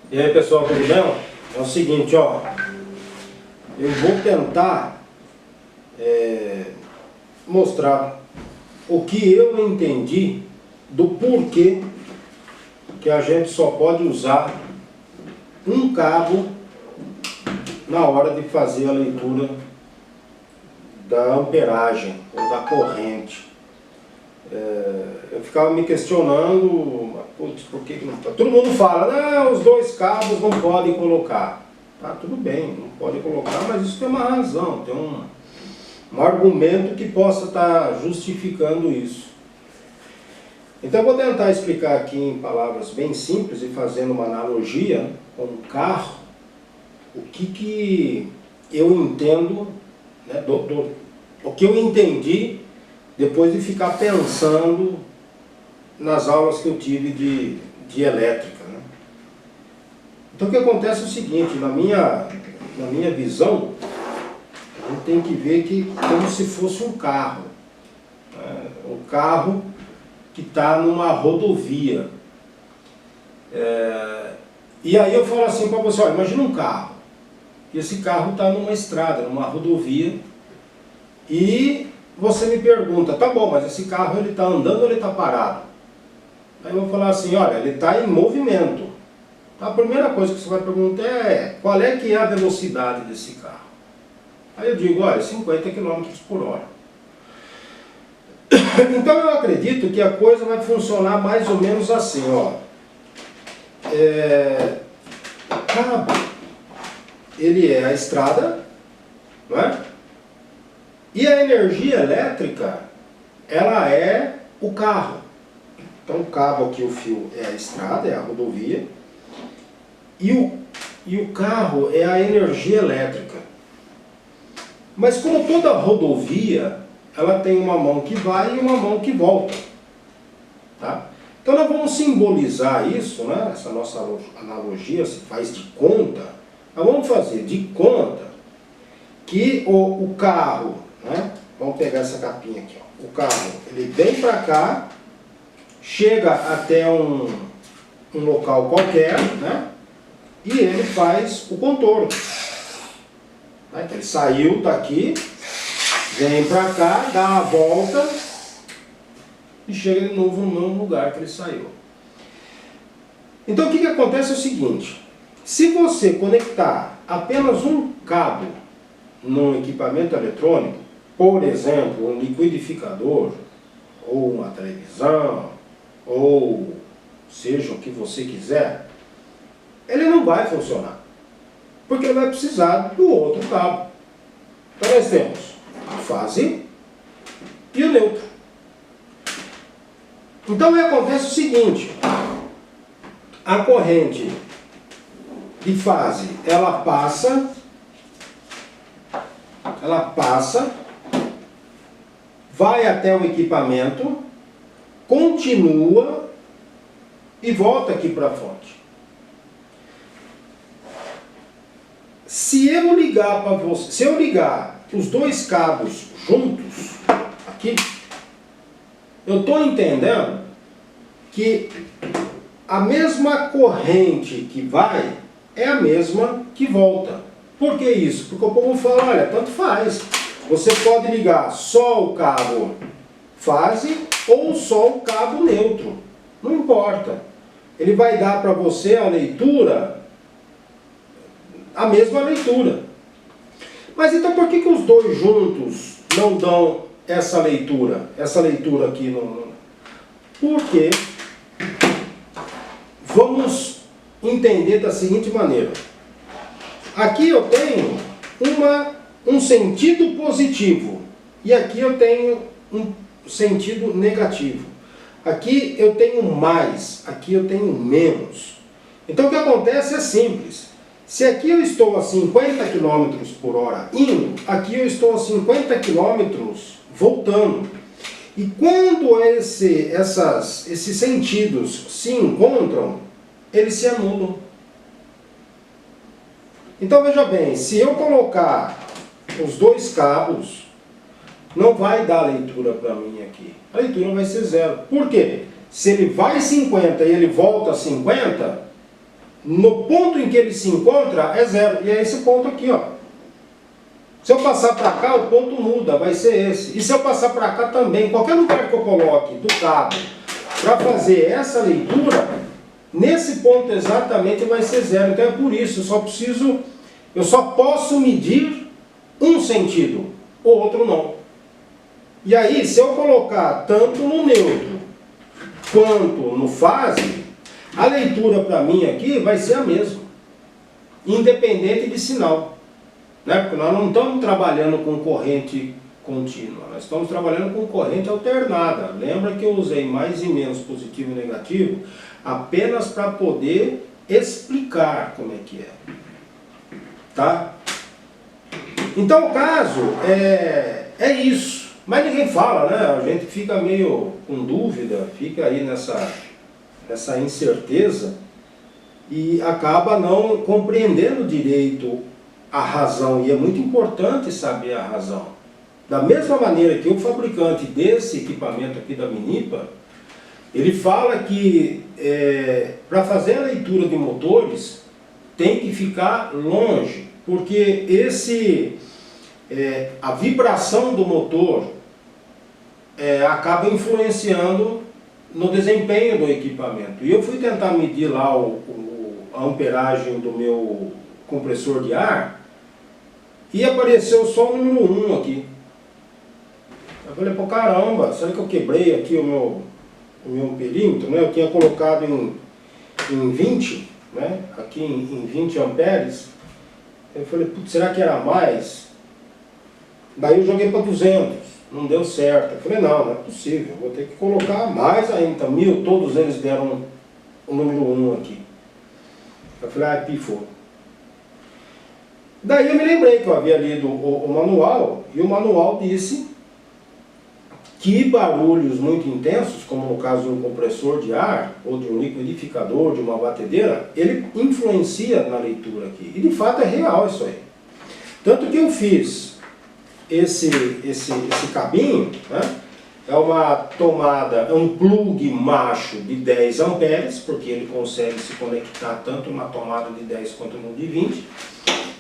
E aí pessoal, tudo bem? É o seguinte, ó, eu vou tentar mostrar o que eu entendi do porquê que a gente só pode usar um cabo na hora de fazer a leitura da amperagem ou da corrente. Eu ficava me questionando, putz, por que não pode? Todo mundo fala, não, os dois cabos não podem colocar. Tá, tudo bem, não pode colocar, mas isso tem uma razão, tem um argumento que possa estar justificando isso. Então eu vou tentar explicar aqui em palavras bem simples e fazendo uma analogia com um carro, o que eu entendo, né, o que eu entendi depois de ficar pensando nas aulas que eu tive de elétrica, né? Então o que acontece é o seguinte, na minha visão, a gente tem que ver que como se fosse um carro, né? Um carro que está numa rodovia. E aí eu falo assim para você, olha, imagina um carro, e esse carro está numa estrada, numa rodovia, e você me pergunta, tá bom, mas esse carro ele está andando ou ele está parado? Aí eu vou falar assim, olha, ele está em movimento. A primeira coisa que você vai perguntar é, qual é que é a velocidade desse carro? Aí eu digo, olha, 50 km por hora. Então eu acredito que a coisa vai funcionar mais ou menos assim, ó. O cabo, ele é a estrada, não é? E a energia elétrica, ela é o carro. Então o cabo aqui, o fio, é a estrada, é a rodovia. E o carro é a energia elétrica. Mas como toda rodovia, ela tem uma mão que vai e uma mão que volta. Tá? Então nós vamos simbolizar isso, né? Essa nossa analogia se faz de conta. Nós vamos fazer de conta que o carro, né? Vamos pegar essa capinha aqui, ó. O carro, ele vem para cá, chega até um local qualquer, né? E ele faz o contorno. Né? Então ele saiu daqui, vem para cá, dá a volta e chega de novo no mesmo lugar que ele saiu. Então o que acontece é o seguinte, se você conectar apenas um cabo num equipamento eletrônico, por exemplo, um liquidificador, ou uma televisão, ou seja o que você quiser, ele não vai funcionar, porque ele vai precisar do outro cabo. Então nós temos a fase e o neutro. Então acontece o seguinte, a corrente de fase, ela passa, vai até o equipamento, continua e volta aqui para a fonte. Se eu ligar para você, se eu ligar os dois cabos juntos aqui, eu estou entendendo que a mesma corrente que vai é a mesma que volta. Por que isso? Porque o povo fala, olha, tanto faz. Você pode ligar só o cabo fase ou só o cabo neutro. Não importa. Ele vai dar para você a leitura, a mesma leitura. Mas então por que os dois juntos não dão essa leitura? Essa leitura aqui não... Porque vamos entender da seguinte maneira. Aqui eu tenho um sentido positivo e aqui eu tenho um sentido negativo. Aqui eu tenho mais, aqui eu tenho menos. Então o que acontece é simples. Se aqui eu estou a 50 km por hora indo, aqui eu estou a 50 km voltando. E quando esses sentidos se encontram, eles se anulam. Então veja bem, se eu colocar os dois cabos, não vai dar leitura para mim aqui. A leitura vai ser zero. Por quê? Se ele vai 50 e ele volta 50, no ponto em que ele se encontra é 0. E é esse ponto aqui, ó. Se eu passar para cá, o ponto muda, vai ser esse. E se eu passar para cá também, qualquer lugar que eu coloque do cabo para fazer essa leitura, nesse ponto exatamente vai ser 0. Então é por isso, eu só posso medir um sentido, o outro não. E aí, se eu colocar tanto no neutro quanto no fase, a leitura para mim aqui vai ser a mesma, independente de sinal. Né? Porque nós não estamos trabalhando com corrente contínua, nós estamos trabalhando com corrente alternada. Lembra que eu usei mais e menos, positivo e negativo, apenas para poder explicar como é que é. Tá? Então o caso é isso. Mas ninguém fala, né? A gente fica meio com dúvida, fica aí nessa incerteza e acaba não compreendendo direito a razão. E é muito importante saber a razão. Da mesma maneira que o fabricante desse equipamento aqui da Minipa, ele fala que para fazer a leitura de motores tem que ficar longe, porque a vibração do motor acaba influenciando no desempenho do equipamento. E eu fui tentar medir lá a amperagem do meu compressor de ar e apareceu só o número 1 aqui. Eu falei, pô, caramba, será que eu quebrei aqui o meu amperímetro? Né? Eu tinha colocado em 20, né? Aqui em 20 amperes. Eu falei, putz, será que era mais? Daí eu joguei para 200. Não deu certo. Eu falei, não é possível, vou ter que colocar mais ainda. Então, 1000, todos eles deram o número 1 aqui. Eu falei, pifou. Daí eu me lembrei que eu havia lido o manual, e o manual disse que barulhos muito intensos, como no caso de um compressor de ar, ou de um liquidificador, de uma batedeira, ele influencia na leitura aqui. E de fato é real isso aí. Tanto que eu fiz esse cabinho, né? É uma tomada, é um plug macho de 10 amperes, porque ele consegue se conectar tanto na tomada de 10 quanto no de 20,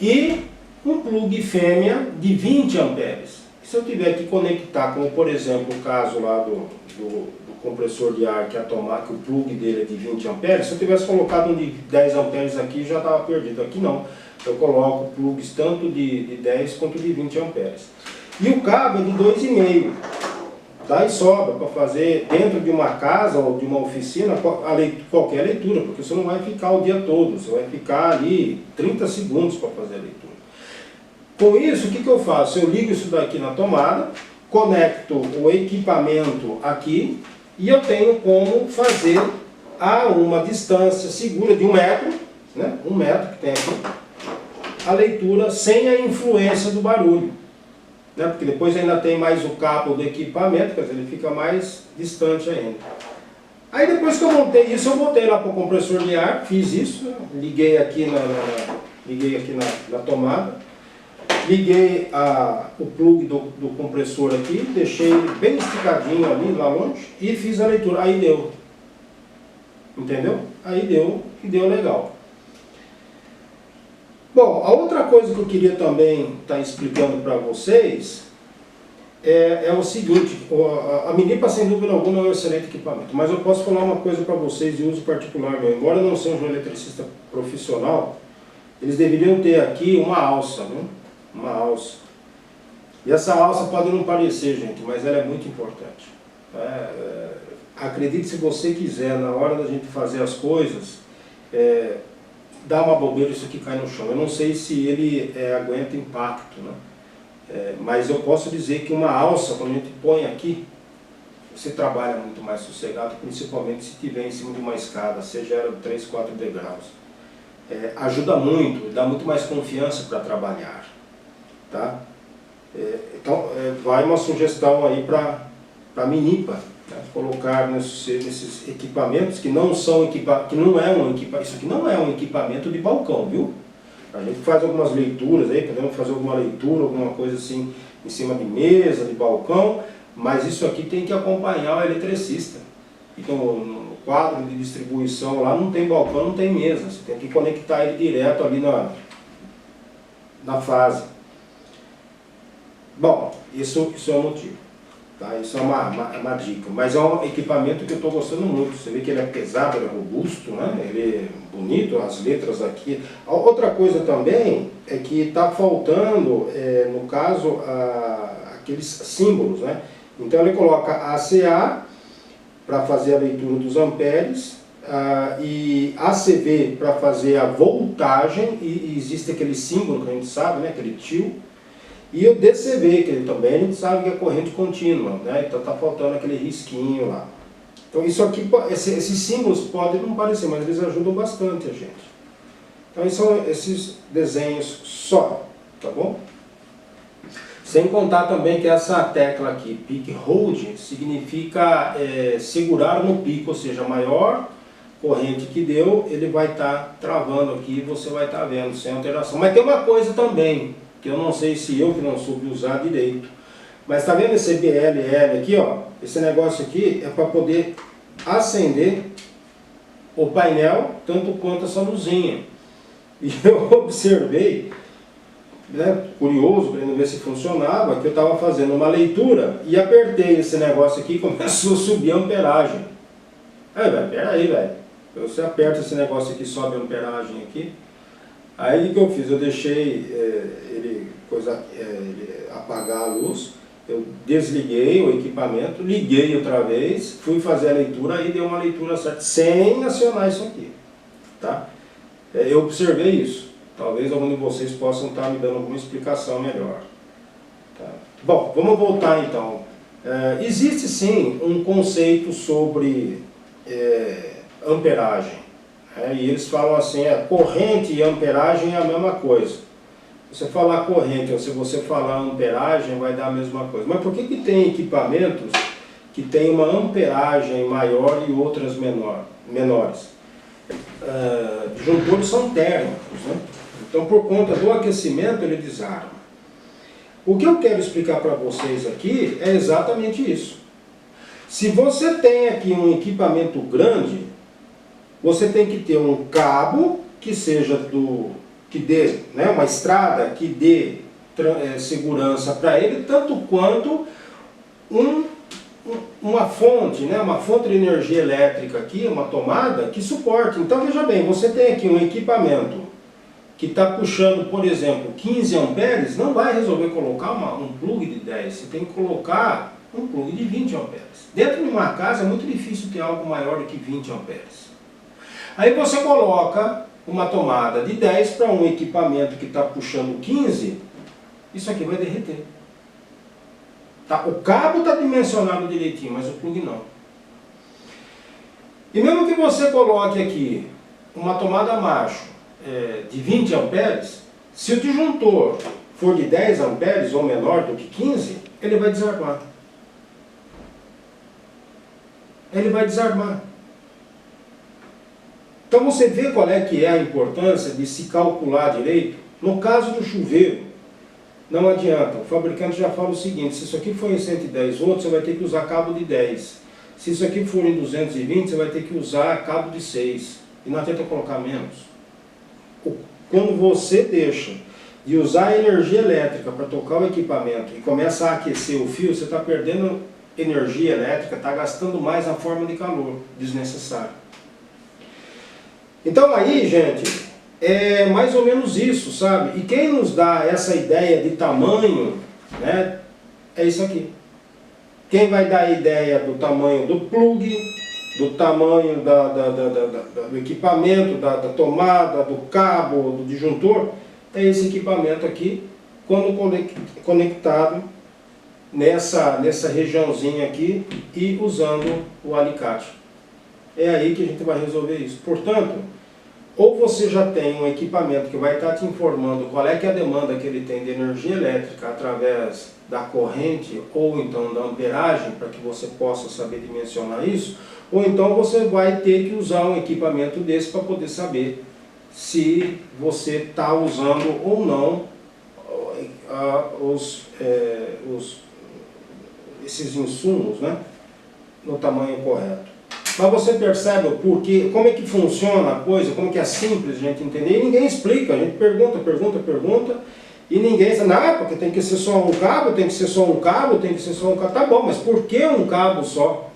e um plug fêmea de 20 amperes. Se eu tiver que conectar, como por exemplo o caso lá do compressor de ar, que o plug dele é de 20 amperes, se eu tivesse colocado um de 10 amperes aqui, já estava perdido. Aqui não. Eu coloco plugs tanto de 10 quanto de 20 amperes. E o cabo é de 2,5. Tá? E sobra para fazer dentro de uma casa ou de uma oficina qualquer leitura, porque você não vai ficar o dia todo, você vai ficar ali 30 segundos para fazer a leitura. Com isso, o que eu faço? Eu ligo isso daqui na tomada, conecto o equipamento aqui e eu tenho como fazer a uma distância segura de 1 metro, né? 1 metro que tem aqui, a leitura sem a influência do barulho, né? Porque depois ainda tem mais o cabo do equipamento, quer dizer, ele fica mais distante ainda. Aí depois que eu montei isso, eu voltei lá para o compressor de ar, fiz isso, né? Liguei aqui na tomada, liguei o plug do compressor aqui, deixei ele bem esticadinho ali, lá longe, e fiz a leitura. Aí deu. Entendeu? Aí deu, e deu legal. Bom, a outra coisa que eu queria também estar explicando para vocês é o seguinte, a Minipa sem dúvida alguma é um excelente equipamento, mas eu posso falar uma coisa para vocês de uso particular meu. Embora eu não seja um eletricista profissional, eles deveriam ter aqui uma alça, né? Uma alça. E essa alça pode não parecer, gente, mas ela é muito importante. Acredite se você quiser, na hora da gente fazer as coisas, dá uma bobeira, isso aqui cai no chão. Eu não sei se ele aguenta impacto, né? Mas eu posso dizer que uma alça, quando a gente põe aqui, você trabalha muito mais sossegado, principalmente se estiver em cima de uma escada, seja ela de 3, 4 degraus. Ajuda muito, dá muito mais confiança para trabalhar. Tá? Então, vai uma sugestão aí para a Minipa, né? Colocar nesses equipamentos que não são isso aqui não é um equipamento de balcão, viu? A gente faz algumas leituras aí, podemos fazer alguma leitura, alguma coisa assim em cima de mesa, de balcão, mas isso aqui tem que acompanhar o eletricista. Então, no quadro de distribuição lá não tem balcão, não tem mesa. Você tem que conectar ele direto ali na fase. Bom, isso é um motivo. Tá? Isso é uma dica. Mas é um equipamento que eu estou gostando muito. Você vê que ele é pesado, ele é robusto, né? Ele é bonito, as letras aqui. Outra coisa também é que está faltando, no caso, aqueles símbolos, né? Então ele coloca ACA para fazer a leitura dos amperes, e ACV para fazer a voltagem, e existe aquele símbolo que a gente sabe, né? Aquele tio. E o DCV, que ele também a gente sabe que é corrente contínua, né? Então está faltando aquele risquinho lá. Então isso aqui, esses símbolos podem não parecer, mas eles ajudam bastante a gente. Então são esses desenhos só, tá bom? Sem contar também que essa tecla aqui, Peak Hold, significa segurar no pico, ou seja, maior corrente que deu, ele vai estar travando aqui e você vai estar vendo, sem alteração. Mas tem uma coisa também, que eu não sei se eu que não soube usar direito. Mas está vendo esse BLL aqui, ó? Esse negócio aqui é para poder acender o painel, tanto quanto essa luzinha. E eu observei, né, curioso, querendo ver se funcionava, que eu estava fazendo uma leitura e apertei esse negócio aqui e começou a subir a amperagem. Aí, velho, peraí, velho. Você aperta esse negócio aqui, sobe a amperagem aqui. Aí o que eu fiz? Eu deixei ele apagar a luz, eu desliguei o equipamento, liguei outra vez, fui fazer a leitura, aí deu uma leitura certa, sem acionar isso aqui. Tá? Eu observei isso. Talvez algum de vocês possam estar me dando alguma explicação melhor. Tá? Bom, vamos voltar então. Existe sim um conceito sobre amperagem. E eles falam assim, corrente e amperagem é a mesma coisa. Você falar corrente ou se você falar amperagem vai dar a mesma coisa. Mas por que tem equipamentos que tem uma amperagem maior e outras menores? Disjuntores são térmicos, né? Então por conta do aquecimento ele desarma. O que eu quero explicar para vocês aqui é exatamente isso. Se você tem aqui um equipamento grande, você tem que ter um cabo que seja que dê, né, uma estrada que dê segurança para ele, tanto quanto uma fonte, né, uma fonte de energia elétrica aqui, uma tomada que suporte. Então veja bem, você tem aqui um equipamento que está puxando, por exemplo, 15 amperes, não vai resolver colocar um plug de 10, você tem que colocar um plug de 20 amperes. Dentro de uma casa é muito difícil ter algo maior do que 20 amperes. Aí você coloca uma tomada de 10 para um equipamento que está puxando 15, isso aqui vai derreter. Tá? O cabo está dimensionado direitinho, mas o plug não. E mesmo que você coloque aqui uma tomada macho de 20 amperes, se o disjuntor for de 10 amperes ou menor do que 15, ele vai desarmar. Ele vai desarmar. Então você vê qual é que é a importância de se calcular direito. No caso do chuveiro, não adianta. O fabricante já fala o seguinte, se isso aqui for em 110 volts, você vai ter que usar cabo de 10. Se isso aqui for em 220, você vai ter que usar cabo de 6. E não adianta colocar menos. Quando você deixa de usar a energia elétrica para tocar o equipamento e começa a aquecer o fio, você está perdendo energia elétrica, está gastando mais na forma de calor desnecessário. Então aí, gente, é mais ou menos isso, sabe? E quem nos dá essa ideia de tamanho, né, é isso aqui. Quem vai dar a ideia do tamanho do plug, do tamanho do equipamento, da tomada, do cabo, do disjuntor, é esse equipamento aqui, quando conectado nessa regiãozinha aqui e usando o alicate. É aí que a gente vai resolver isso. Portanto, ou você já tem um equipamento que vai estar te informando qual é que é a demanda que ele tem de energia elétrica através da corrente ou então da amperagem, para que você possa saber dimensionar isso, ou então você vai ter que usar um equipamento desse para poder saber se você está usando ou não esses insumos, né, no tamanho correto. Mas você percebe o porquê, como é que funciona a coisa, como que é simples a gente entender, e ninguém explica, a gente pergunta, e ninguém diz, não, porque tem que ser só um cabo, tem que ser só um cabo, tem que ser só um cabo. Tá bom, mas por que um cabo só?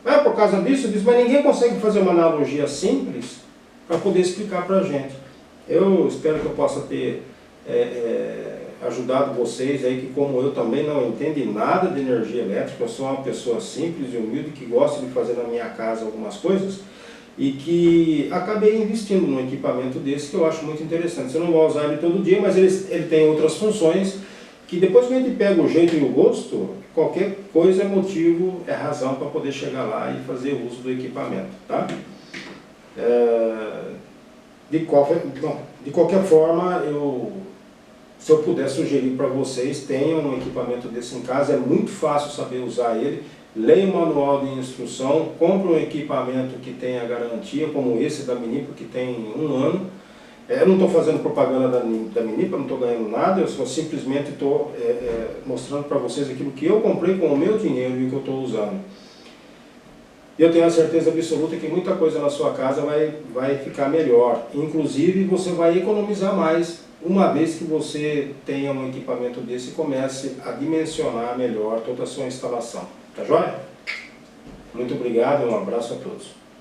É por causa disso, mas ninguém consegue fazer uma analogia simples para poder explicar para a gente. Eu espero que eu possa ter ajudado vocês aí, que como eu também não entendo nada de energia elétrica, eu sou uma pessoa simples e humilde que gosta de fazer na minha casa algumas coisas e que acabei investindo num equipamento desse que eu acho muito interessante. Você não vai usar ele todo dia, mas ele tem outras funções que depois que a gente pega o jeito e o gosto, qualquer coisa é motivo, é razão para poder chegar lá e fazer uso do equipamento, tá? De qualquer forma, se eu puder sugerir para vocês, tenham um equipamento desse em casa, é muito fácil saber usar ele. Leia o manual de instrução, compre um equipamento que tenha garantia, como esse da Minipa, que tem 1 ano. Eu não estou fazendo propaganda da Minipa, não estou ganhando nada, eu só simplesmente estou mostrando para vocês aquilo que eu comprei com o meu dinheiro e que eu estou usando. E eu tenho a certeza absoluta que muita coisa na sua casa vai ficar melhor. Inclusive, você vai economizar mais, uma vez que você tenha um equipamento desse e comece a dimensionar melhor toda a sua instalação. Tá joia? Muito obrigado e um abraço a todos.